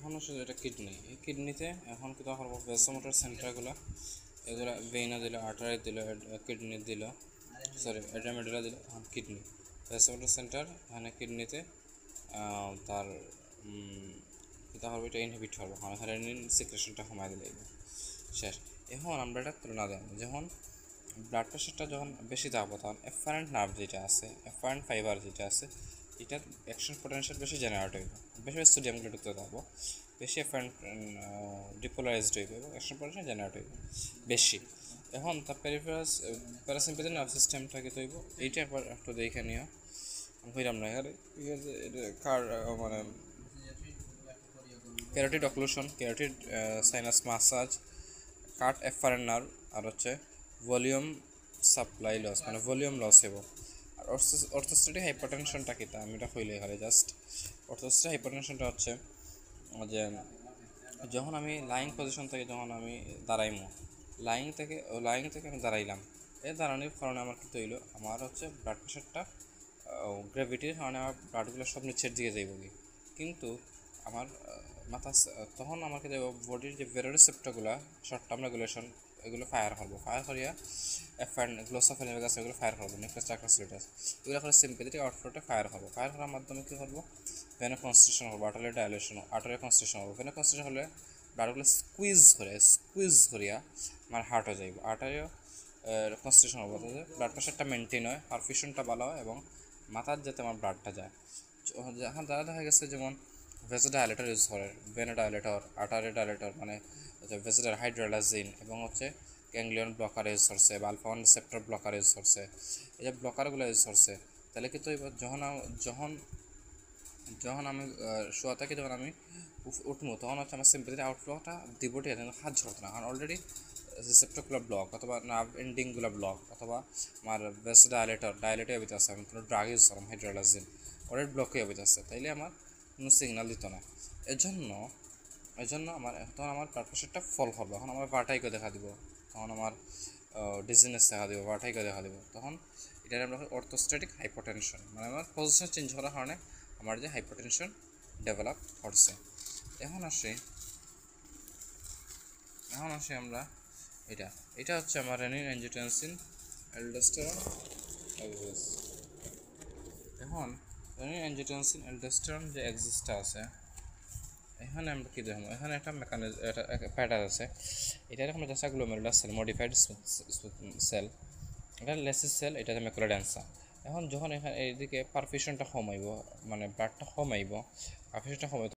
এখন হচ্ছে এটা কিডনি, এই কিডনিতে এখন কি করবো, ভেসোমোটর সেন্টারগুলো এগুলো ভেইনা দিল, আর্টারি দিল, কিডনি দিল, সরি অ্যাড্রামেডুলা দিল, এখন কিডনি ভেসোমোটর সেন্টার এখানে কিডনিতে তার কীটা হবে, এটা ইনহিবিট হবে, হেপারিন সিক্রেশনটা কমাই দিলে শেষ। এখন আমরা এটা তুলনা দেব, যখন ব্লাড প্রেশারটা যখন বেশি থাকবো তখন এফারেন্ট নার্ভ যেটা আছে, এফারেন্ট ফাইবার যেটা আছে, এটার অ্যাকশন পোটেনশিয়াল বেশি জেনারেট হইব, বেশি সোডিয়ামগুলো ঢুকতে থাকবো, বেশি এফারেন্ট ডিপোলারাইজড হইব এবং অ্যাকশন পোটেনশিয়াল জেনারেট হইব বেশি। এখন তার প্যারাসিম্প্যাথেটিক নার্ভ সিস্টেমটা কি হইব, এইটা একটু দেখে নিও, হইলাম না এখানে, ঠিক আছে। কার মানে carotid occlusion, carotid sinus massage, cut afferent nerve, আর হচ্ছে ভলিউম সাপ্লাই লস, মানে ভলিউম লস হইব। আর অর্থোস্ট্যাটিক হাইপারটেনশনটা কিতা, আমি এটা হইলে এখানে জাস্ট অর্থোস্ট্যাটিক হাইপারটেনশনটা হচ্ছে যে যখন আমি লাইং পজিশন থেকে যখন আমি দাঁড়াইমো, লাইং থেকে আমি দাঁড়াইলাম, এই দাঁড়ানোর কারণে আমার কী হইলো, আমার হচ্ছে ব্লাড প্রেশারটা গ্র্যাভিটির কারণে আমার ব্লাডগুলো সব নিচের দিকে যাইব কি, কিন্তু আমার মাথা তখন আমাকে দেব বডির যে ভেরোরিসেপ্টরগুলো, শর্ট টার্ম রেগুলেশন, এগুলো ফায়ার করিয়া এফারেন্ট গ্লোসাফেলিক আছে, এগুলো ফায়ার করবো, নেক্সট চাক্রাসিলিটাস, এগুলো করে সিম্পেথেটিক আউটফ্লোটা ফায়ার করার মাধ্যমে কী করবো, ভেনো কনস্ট্রিকশন হবে, আর্টারিয়াল ডাইলেশন, আর্টারিয়াল কনস্ট্রিকশন হবে। ভেনো কনস্ট্রিকশন হলে ব্লাডগুলো স্কুইজ করিয়া আমার হার্টও যাইব, আর্টারিয়াল কনস্ট্রিকশন হবে, ব্লাড প্রেশারটা মেনটেন হয়, পারফিউশনটা ভালো হয় এবং মাথার যাতে আমার ব্লাডটা যায়। এখন যারা দেখা গেছে যেমন ভেসোডাইলেটর ইউজ করে, ভেনোডাইলেটর, আর্টারি ডাইলেটর, মানে ভেসোডাইল হাইড্রোলাজিন, এবং হচ্ছে গ্যাংলিয়ন ব্লকার ইউজ করছে বা আলফা 1 রিসেপ্টর ব্লকার ইউজ করছে, এই যে ব্লকারগুলো ইউজ করছে, তাহলে কিন্তু যখন আমি শোয়া থাকি, যখন আমি উঠবো, তখন হচ্ছে আমার সিম্পেথেটিক আউটফ্লোটা দিবটি হাত ঝরতে না, কারণ অলরেডি রিসেপ্টরগুলো ব্লক, অথবা নার্ভ এন্ডিংগুলো ব্লক, অথবা আমার ডাইলেটর হয়ে আছে, আমি কোনো ড্রাগ ইউজ করলাম হাইড্রোলাজিন, অলরেডি ব্লক হয়ে আছে, তাইলে আমার কোনো সিগনাল দিত না। এজন্য তখন আমার ব্লাড প্রেশারটা ফল হবে, এখন আমার ভার্টাইগো দেখা দিব, তখন আমার ডিজিনেস দেখা দিব, ভার্টাইগো দেখা দিব, তখন এটা আমরা অর্থোস্ট্যাটিক হাইপারটেনশন, মানে আমার পজিশন চেঞ্জ করার কারণে আমার যে হাইপারটেনশন ডেভেলপ করছে। এখন আসি আমরা এটা হচ্ছে আমার রেনিন অ্যাঞ্জিওটেনসিন অ্যালডোস্টেরন এক্সিস। এখন রেনিন অ্যাঞ্জিওটেনসিন অ্যালডোস্টেরন যে এক্সিসটা আছে, এখানে আমরা কী দেখবো, এখানে একটা মেকানিজম, একটা প্যাটার্ন আছে, এটা এরকম just glomerular cell, modified cell, এটা লেসিস সেল, এটা ম্যাকুলা ডেন্সা। এখন যখন এখানে এইদিকে পারফিউশনটা কমাইব, মানে ব্লাডটা কমাইব, পারফিউশনটা কমাইব,